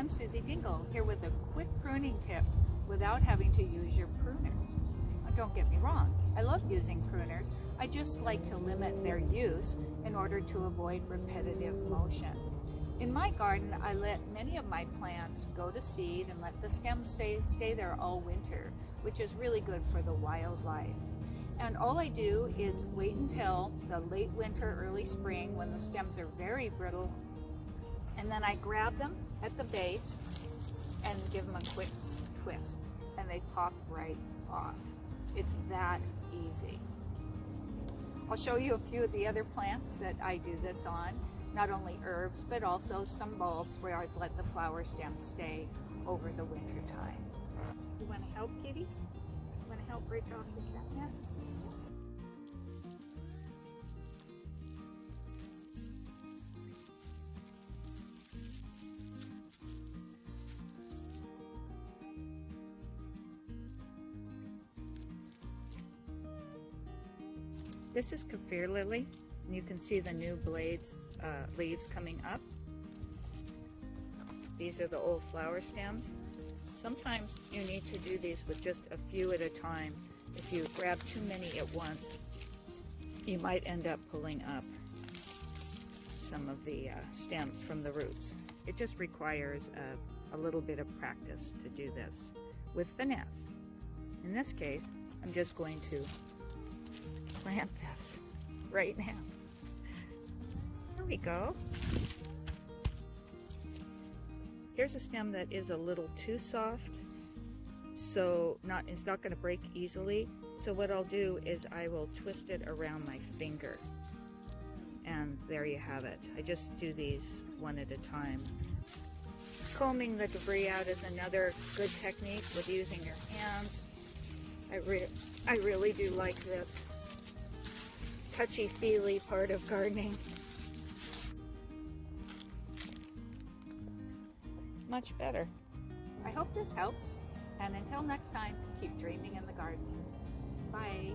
I'm Susie Dingle, here with a quick pruning tip without having to use your pruners. Now, don't get me wrong, I love using pruners. I just like to limit their use in order to avoid repetitive motion. In my garden, I let many of my plants go to seed and let the stems stay there all winter, which is really good for the wildlife. And all I do is wait until the late winter, early spring when the stems are very brittle, and then I grab them at the base and give them a quick twist, and they pop right off. It's that easy. I'll show you a few of the other plants that I do this on, not only herbs, but also some bulbs where I've let the flower stems stay over the winter time. You want to help, Kitty? You want to help break off the catnip? This is kaffir lily, and you can see the new leaves coming up. These are the old flower stems. Sometimes you need to do these with just a few at a time. If you grab too many at once, you might end up pulling up some of the stems from the roots. It just requires a little bit of practice to do this with finesse. In this case, I'm just going to plant this right now. There we go. Here's a stem that is a little too soft, so it's not going to break easily. So what I'll do is I will twist it around my finger, and there you have it. I just do these one at a time. Combing the debris out is another good technique with using your hands. I really do like this touchy-feely part of gardening. Much better. I hope this helps, and until next time, keep dreaming in the garden. Bye.